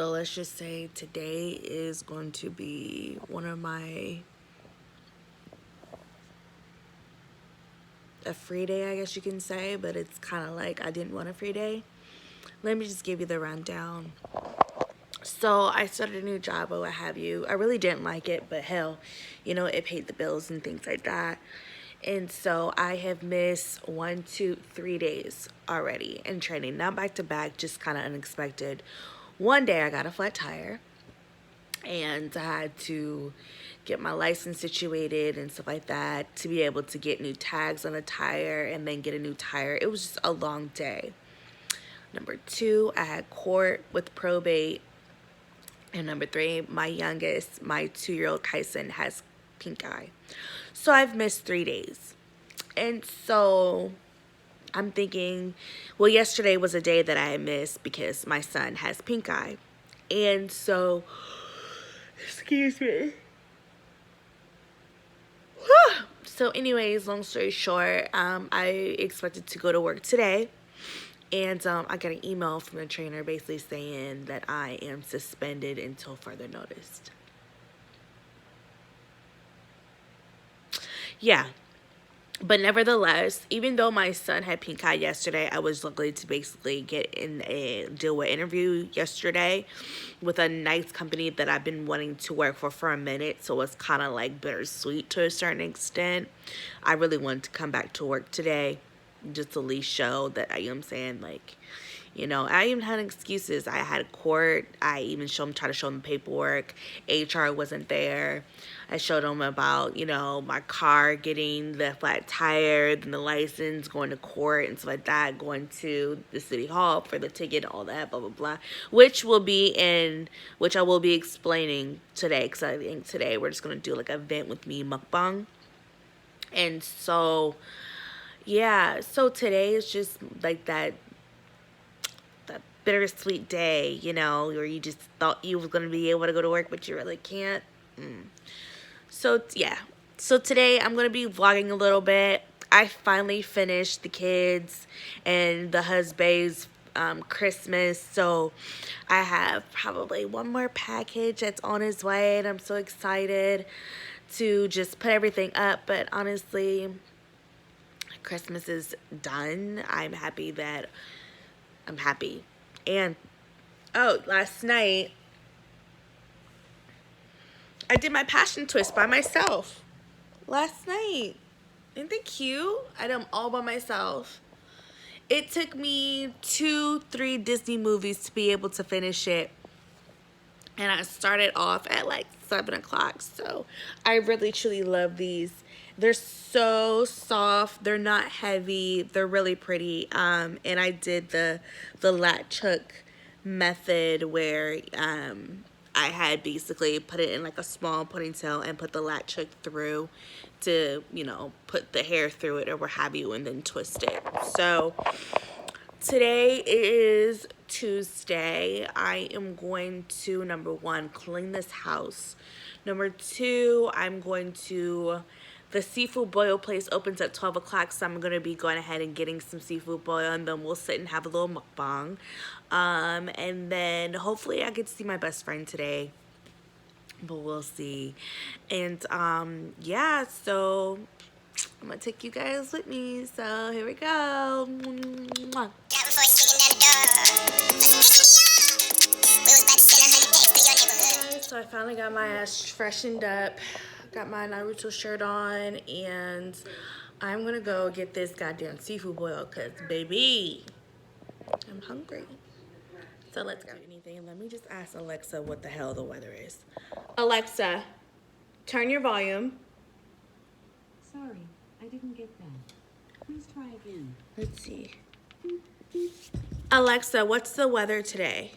So let's just say today is going to be one of a free day, I guess you can say, but it's kind of like I didn't want a free day. Let me just give you the rundown. So I started a new job or what have you. I really didn't like it, but hell, you know, it paid the bills and things like that. And so I have missed 1, 2, 3 days already in training. Not back to back, just kind of unexpected. One day I got a flat tire and I had to get my license situated and stuff like that to be able to get new tags on a tire and then get a new tire. It was just a long day. Number 2, I had court with probate. And number 3, my youngest, my 2-year-old Kyson, has pink eye. So I've missed 3 days. And so I'm thinking, well, yesterday was a day that I missed because my son has pink eye. And so, excuse me. So anyways, long story short, I expected to go to work today. And I got an email from the trainer basically saying that I am suspended until further notice. Yeah. But nevertheless, even though my son had pink eye yesterday, I was lucky to basically get in a deal interview yesterday with a nice company that I've been wanting to work for a minute. So it's kind of like bittersweet to a certain extent. I really wanted to come back to work today. Just to at least show that, you know what I'm saying, like, you know, I even had excuses. I had a court. I even tried to show them paperwork. HR wasn't there. I showed them about, you know, my car getting the flat tire, then the license, going to court and stuff like that, going to the city hall for the ticket, all that, blah, blah, blah, which I will be explaining today, because I think today we're just going to do like an event with me, Mukbang. And so, yeah, so today is just like that bittersweet day, you know, where you just thought you was going to be able to go to work, but you really can't. So, yeah. So today I'm going to be vlogging a little bit. I finally finished the kids and the husband's Christmas. So I have probably one more package that's on its way, and I'm so excited to just put everything up. But honestly, Christmas is done. I'm happy. And oh, last night I did my passion twist by myself. Last night. Isn't that cute? I did them all by myself. It took me 2, 3 Disney movies to be able to finish it. And I started off at like 7 o'clock. So I really truly love these. They're so soft. They're not heavy. They're really pretty. And I did the latch hook method where I had basically put it in like a small ponytail and put the latch hook through to, you know, put the hair through it or what have you, and then twist it. So today is Tuesday. I am going to, number 1, clean this house. Number 2, I'm going to, the seafood boil place opens at 12 o'clock, so I'm going to be going ahead and getting some seafood boil, and then we'll sit and have a little mukbang. And then hopefully I get to see my best friend today, but we'll see. And yeah, so I'm going to take you guys with me. So here we go. Mwah. So I finally got my ass freshened up, got my Naruto shirt on, and I'm gonna go get this goddamn seafood boil, cause baby, I'm hungry. So let's go. Anything? Let me just ask Alexa what the hell the weather is. Alexa, turn your volume. Sorry, I didn't get that. Please try again. Let's see. Alexa, what's the weather today?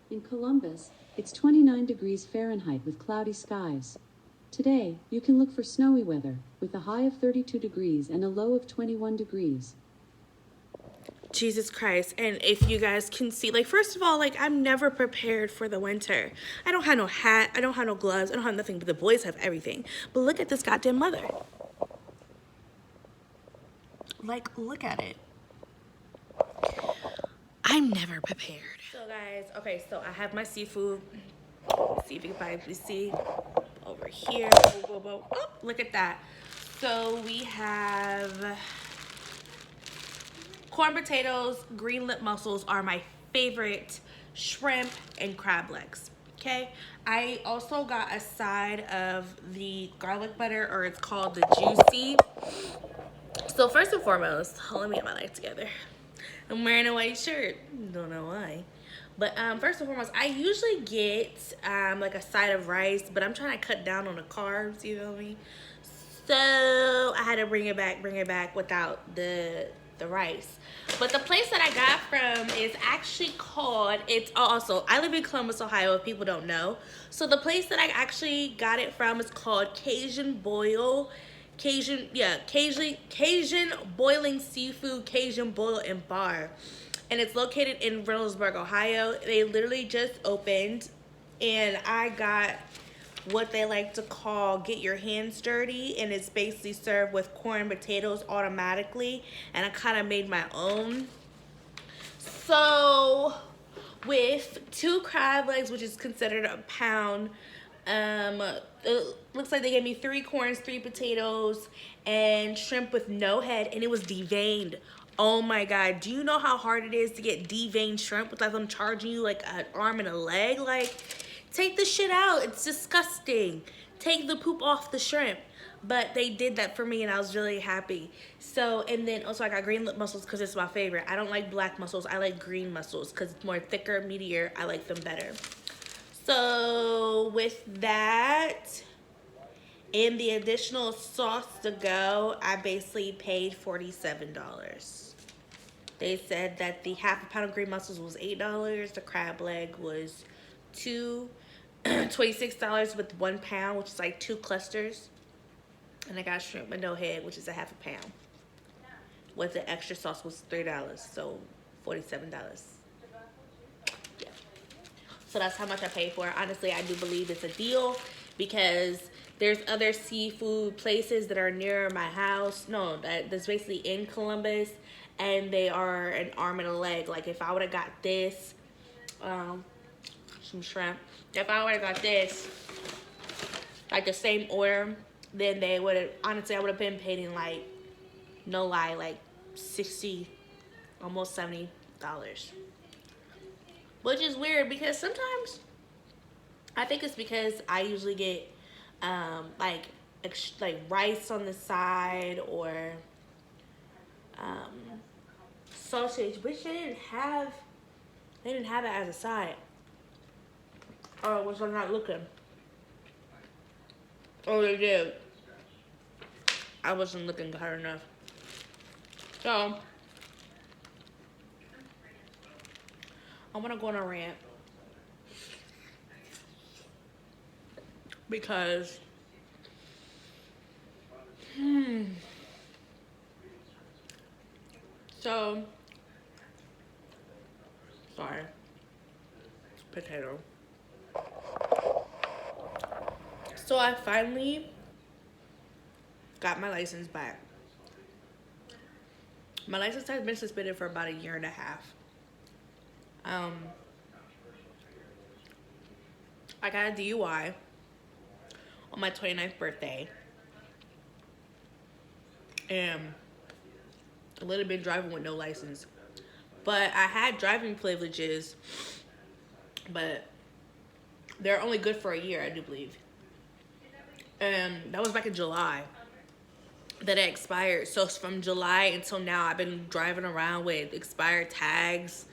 In Columbus, it's 29 degrees Fahrenheit with cloudy skies. Today, you can look for snowy weather with a high of 32 degrees and a low of 21 degrees. Jesus Christ. And if you guys can see, like, first of all, like, I'm never prepared for the winter. I don't have no hat, I don't have no gloves, I don't have nothing, but the boys have everything. But look at this goddamn mother. Like, look at it. I'm never prepared. So guys, okay, so I have my seafood. Let's see if you can probably see over here. Whoa, whoa, whoa. Oh, look at that. So we have corn potatoes, green lip mussels are my favorite, shrimp, and crab legs. Okay, I also got a side of the garlic butter, or it's called the juicy. So first and foremost, let me get my life together. I'm wearing a white shirt. Don't know why. But first and foremost, I usually get like a side of rice, but I'm trying to cut down on the carbs, you feel me? So I had to bring it back without the rice. But the place that I got from is actually called, it's also, I live in Columbus, Ohio, if people don't know. So the place that I actually got it from is called Cajun Boiling Seafood, Cajun Boil and Bar. And it's located in Reynoldsburg, Ohio. They literally just opened, and I got what they like to call get your hands dirty, and it's basically served with corn potatoes automatically, and I kind of made my own. So with 2 crab legs, which is considered a pound, it looks like they gave me 3 corns, 3 potatoes, and shrimp with no head, and it was deveined. Oh my god, do you know how hard it is to get deveined shrimp without them charging you like an arm and a leg? Like, take the shit out. It's disgusting. Take the poop off the shrimp. But they did that for me, and I was really happy. So, and then also I got green lip mussels because it's my favorite. I don't like black mussels. I like green mussels because it's more thicker, meatier. I like them better. So with that and the additional sauce to go, I basically paid $47. They said that the half a pound of green mussels was $8. The crab leg was $26 with 1 pound, which is like 2 clusters. And I got shrimp with no head, which is a half a pound. With the extra sauce was $3, so $47. Yeah. So that's how much I paid for it. Honestly, I do believe it's a deal because there's other seafood places that are near my house. No, that's basically in Columbus, and they are an arm and a leg. Like if I would have got this, some shrimp. If I would have got this, like the same order, then they would have, honestly, I would have been paying like, no lie, like $60, almost $70. Which is weird because sometimes, I think it's because I usually get like rice on the side or sausage, which they didn't have it as a side. Or was I not looking? Oh, they did. I wasn't looking hard enough. So, I want to go on a rant. Because, so, sorry. Potato. So I finally got my license back. My license has been suspended for about 1.5 years. I got a DUI on my 29th birthday. And a little bit driving with no license. But I had driving privileges, but they're only good for 1 year, I do believe. And that was back in July that it expired. So from July until now, I've been driving around with expired tags,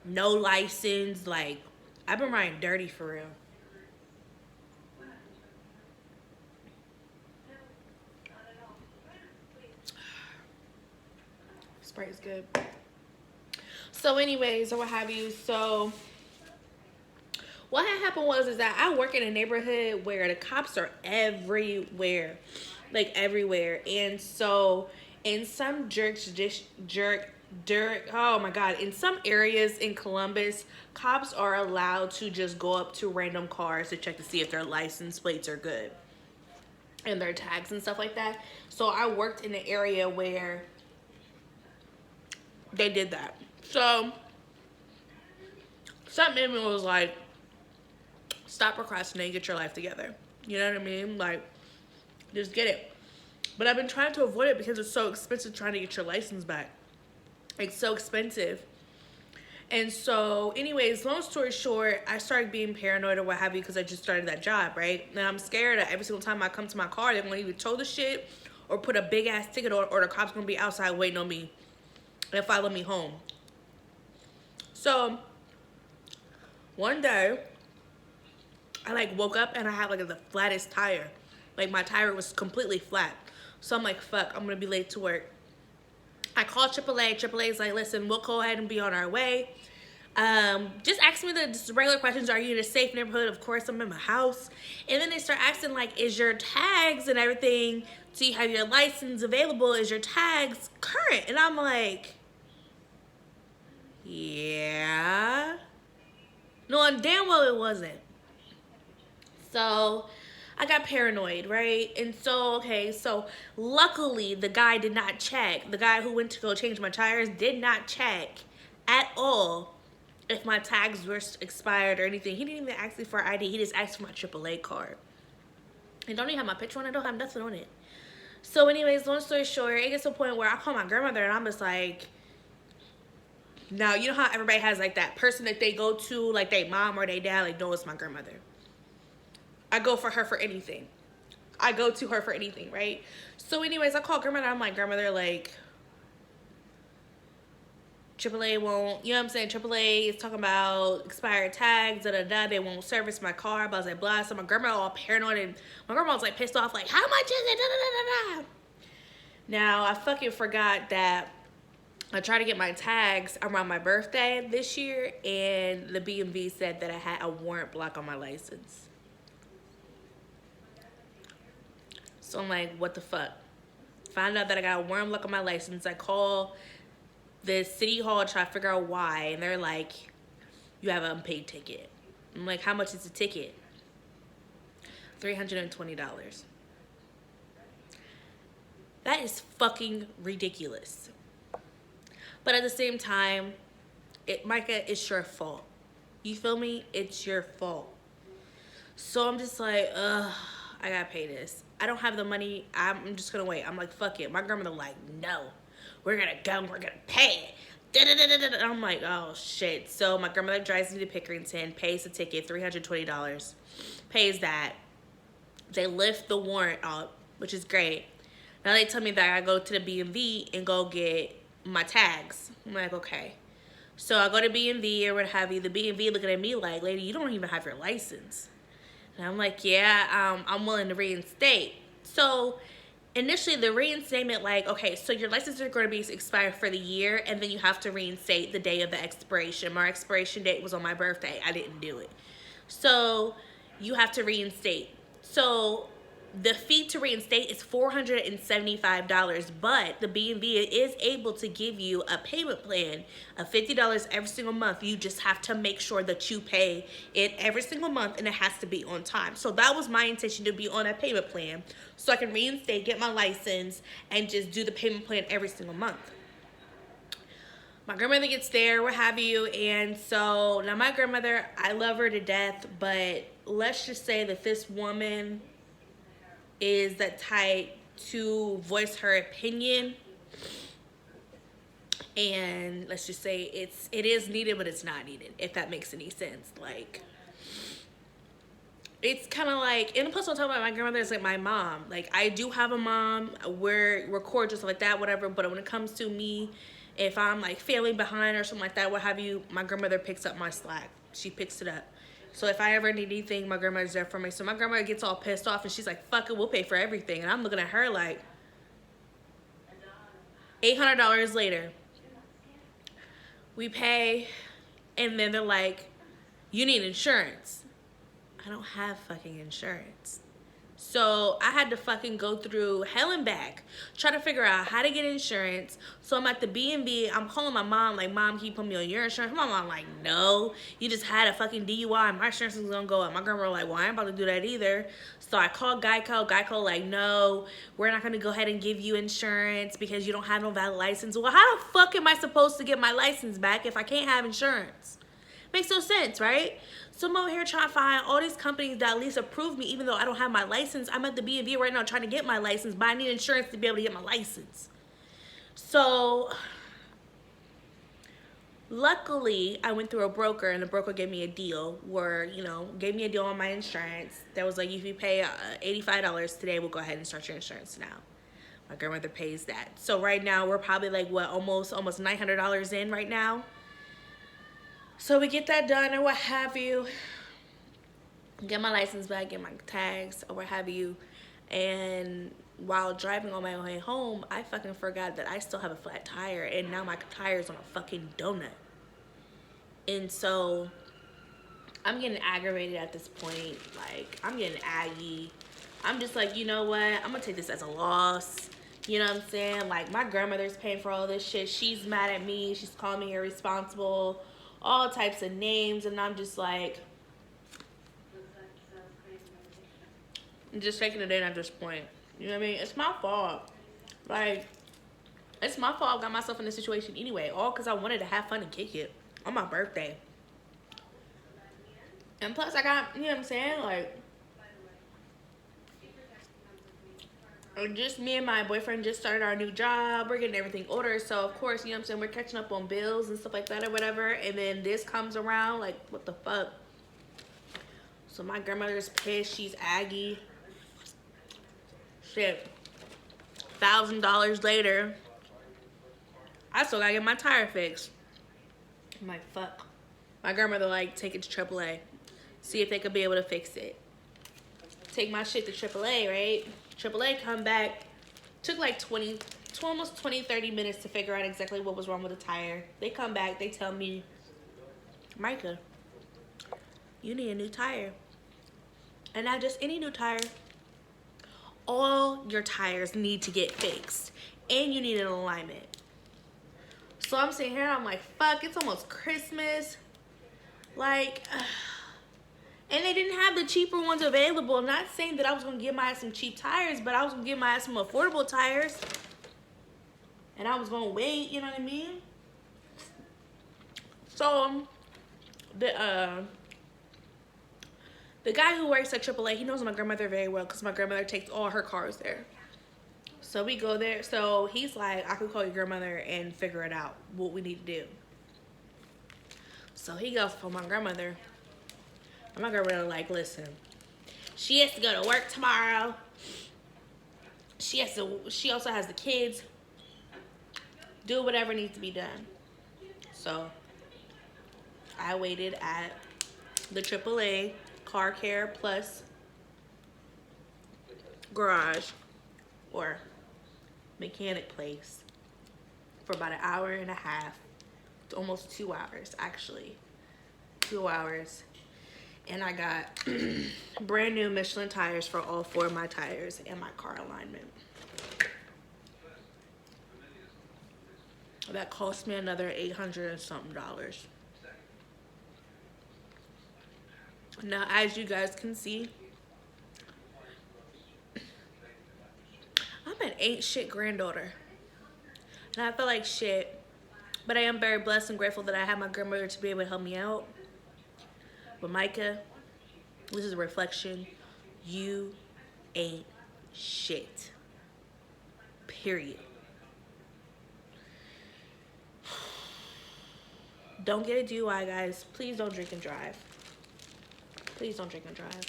no license. Like, I've been riding dirty for real. Sprite is good. So anyways, or what have you. So what had happened was that I work in a neighborhood where the cops are everywhere. Like everywhere. And so in some oh my god, in some areas in Columbus, cops are allowed to just go up to random cars to check to see if their license plates are good and their tags and stuff like that. So I worked in an area where they did that. So something in me was like, stop procrastinating, get your life together. You know what I mean? Like, just get it. But I've been trying to avoid it because it's so expensive trying to get your license back. It's so expensive. And so, anyways, long story short, I started being paranoid or what have you because I just started that job, right? And I'm scared that every single time I come to my car, they're going to either tow the shit or put a big-ass ticket or the cops going to be outside waiting on me and follow me home. So, one day, I like woke up and I had like the flattest tire. Like my tire was completely flat. So I'm like, fuck, I'm gonna be late to work. I called AAA. AAA's like, listen, we'll go ahead and be on our way. Just ask me the just regular questions. Are you in a safe neighborhood? Of course, I'm in my house. And then they start asking like, is your tags and everything, do you have your license available? Is your tags current? And I'm like, yeah. No, and damn well it wasn't. So I got paranoid, right? And so, okay, so luckily the guy did not check. The guy who went to go change my tires did not check at all if my tags were expired or anything. He didn't even ask me for ID. He just asked for my AAA card. And don't even have my picture on it. I don't have nothing on it. So anyways, long story short, it gets to a point where I call my grandmother and I'm just like, now, you know how everybody has like that person that they go to, like their mom or their dad, like, no, it's my grandmother. I go for her for anything. I go to her for anything, right? So anyways, I call grandmother. I'm like, grandmother, like, AAA won't, you know what I'm saying? AAA is talking about expired tags, da-da-da. They won't service my car, blah, blah, blah. So my grandma all paranoid and my grandma was like pissed off, like, how much is it? Da-da-da-da-da. Now, I fucking forgot that I tried to get my tags around my birthday this year and the BMV said that I had a warrant block on my license. So I'm like, what the fuck? Find out that I got a warrant block on my license. I call the city hall to try to figure out why. And they're like, you have an unpaid ticket. I'm like, how much is the ticket? $320. That is fucking ridiculous. But at the same time, Micah, it's your fault. You feel me? It's your fault. So I'm just like, ugh, I gotta pay this. I don't have the money. I'm just gonna wait. I'm like, fuck it. My grandmother like, no, we're gonna go and we're gonna pay it. And I'm like, oh shit. So my grandmother drives me to Pickerington, pays the ticket, $320, pays that. They lift the warrant up, which is great. Now they tell me that I go to the BMV and go get my tags. I'm like, okay. So I go to BMV or what have you. The BMV looking at me like, lady, you don't even have your license. And I'm like, yeah, I'm willing to reinstate. So initially the reinstatement, like, okay, so your license is going to be expired for the year and then you have to reinstate the day of the expiration. My expiration date was on my birthday. I didn't do it. So you have to reinstate. So the fee to reinstate is $475, but the B&B is able to give you a payment plan of $50 every single month. You just have to make sure that you pay it every single month and it has to be on time. So that was my intention, to be on a payment plan so I can reinstate, get my license, and just do the payment plan every single month. My grandmother gets there, what have you, and so now my grandmother, I love her to death, but let's just say that this woman is that type to voice her opinion, and let's just say it is needed, but it's not needed, if that makes any sense. Like, it's kind of like, and plus on top of my grandmother is like my mom. Like, I do have a mom, we're cordial, stuff like that, whatever, but when it comes to me, if I'm like failing behind or something like that, what have you, my grandmother picks up my slack. She picks it up. So if I ever need anything, my grandmother's there for me. So my grandmother gets all pissed off and she's like, fuck it, we'll pay for everything. And I'm looking at her like, $800 later, we pay, and then they're like, you need insurance. I don't have fucking insurance. So I had to fucking go through hell and back, try to figure out how to get insurance. So I'm at the B&B, I'm calling my mom, like, mom, can you put me on your insurance? My mom like, no, you just had a fucking DUI, my insurance is gonna go up. My grandma like, well, I ain't about to do that either. So I called Geico like, no, we're not gonna go ahead and give you insurance because you don't have no valid license. Well, how the fuck am I supposed to get my license back if I can't have insurance? Makes no sense, right? So I'm over here trying to find all these companies that at least approve me, even though I don't have my license. I'm at the B&B right now trying to get my license, but I need insurance to be able to get my license. So luckily, I went through a broker, and the broker gave me a deal where, you know, gave me a deal on my insurance that was like, if you pay $85 today, we'll go ahead and start your insurance now. My grandmother pays that. So right now, we're probably like, what, almost $900 in right now. So we get that done or what have you. Get my license back, get my tags or what have you. And while driving on my way home, I fucking forgot that I still have a flat tire, and now my tire's on a fucking donut. And so I'm getting aggravated at this point. Like, I'm getting aggy. I'm just like, you know what? I'm gonna take this as a loss. You know what I'm saying? Like, my grandmother's paying for all this shit. She's mad at me. She's calling me irresponsible. All types of names. And I'm just like, I'm just taking it in at this point. You know what I mean? It's my fault. Like, it's my fault I got myself in this situation anyway. All because I wanted to have fun and kick it on my birthday. And plus, I got, you know what I'm saying? Like, just me and my boyfriend just started our new job. We're getting everything ordered. So, of course, you know what I'm saying? We're catching up on bills and stuff like that or whatever. And then this comes around. Like, what the fuck? So, my grandmother's pissed. She's aggy. Shit. $1,000 later, I still gotta get my tire fixed. I'm like, fuck. My grandmother, like, take it to AAA. See if they could be able to fix it. Take my shit to AAA, right? AAA come back. Took like almost 20, 30 minutes to figure out exactly what was wrong with the tire. They come back, they tell me, Micah, you need a new tire. And not just any new tire. All your tires need to get fixed. And you need an alignment. So I'm sitting here, I'm like, fuck, it's almost Christmas. Like, and they didn't have the cheaper ones available. I'm not saying that I was going to give my ass some cheap tires, but I was going to give my ass some affordable tires. And I was going to wait, you know what I mean? So, the guy who works at AAA, he knows my grandmother very well because my grandmother takes all her cars there. So we go there. So he's like, I could call your grandmother and figure it out, what we need to do. So he goes for my grandmother. And my grandmother like, listen, she has to go to work tomorrow. She also has the kids. Do whatever needs to be done. So I waited at the AAA Car Care Plus garage or mechanic place for about an hour and a half. Almost 2 hours, actually. 2 hours. And I got brand new Michelin tires for all 4 of my tires and my car alignment. That cost me another $800 and something. Now, as you guys can see, I'm an ain't shit granddaughter. And I feel like shit. But I am very blessed and grateful that I have my grandmother to be able to help me out. But Micah, this is a reflection. You ain't shit. Period. Don't get a DUI, guys. Please don't drink and drive. Please don't drink and drive.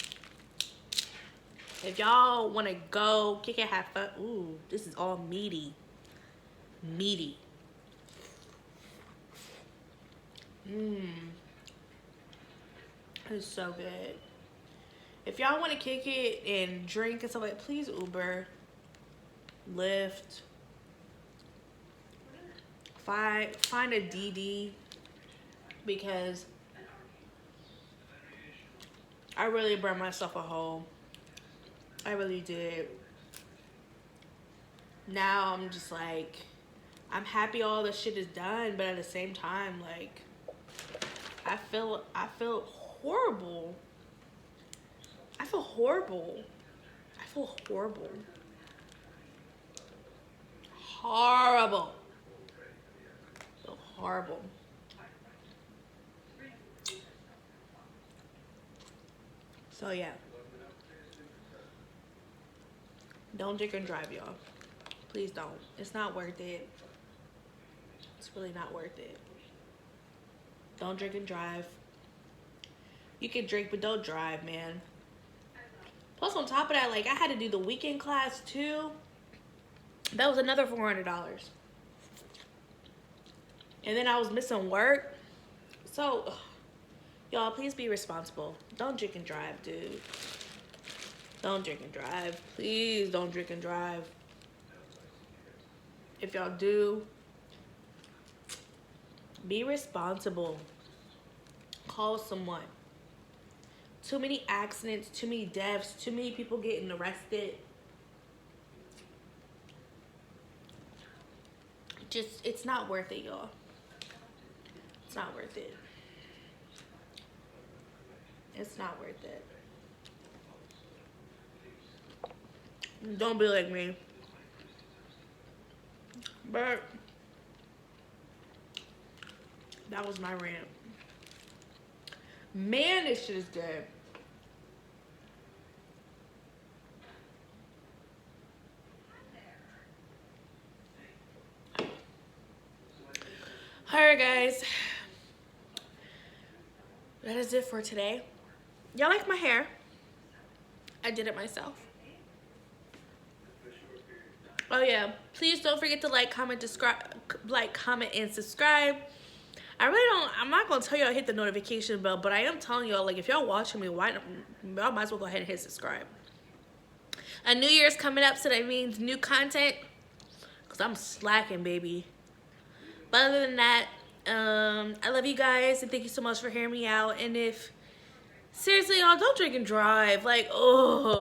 If y'all want to go, kick it, have fun. Ooh, this is all meaty. Meaty. It's so good. If y'all want to kick it and drink and stuff like that, please Uber, Lyft, find a DD, because I really burned myself a hole. I really did. Now I'm just like, I'm happy all this shit is done, but at the same time, like, I feel horrible. I feel horrible. I feel horrible. Horrible. I feel horrible. So yeah, don't drink and drive, y'all. Please don't. It's not worth it. It's really not worth it. Don't drink and drive. You can drink, but don't drive, man. Plus, on top of that, like, I had to do the weekend class, too. That was another $400. And then I was missing work. So, y'all, please be responsible. Don't drink and drive, dude. Don't drink and drive. Please don't drink and drive. If y'all do, be responsible. Call someone. Too many accidents, too many deaths, too many people getting arrested. Just, it's not worth it, y'all. It's not worth it. It's not worth it. Don't be like me. But that was my rant. Man, this shit is good. Alright, guys. That is it for today. Y'all like my hair? I did it myself. Oh yeah, please don't forget to like, comment, and subscribe. I'm not gonna tell y'all to hit the notification bell, but I am telling y'all, like, if y'all watching me, y'all might as well go ahead and hit subscribe. A new year's coming up, so that means new content, because I'm slacking, baby. But other than that, I love you guys, and thank you so much for hearing me out. And if, seriously, y'all, don't drink and drive. Like, oh.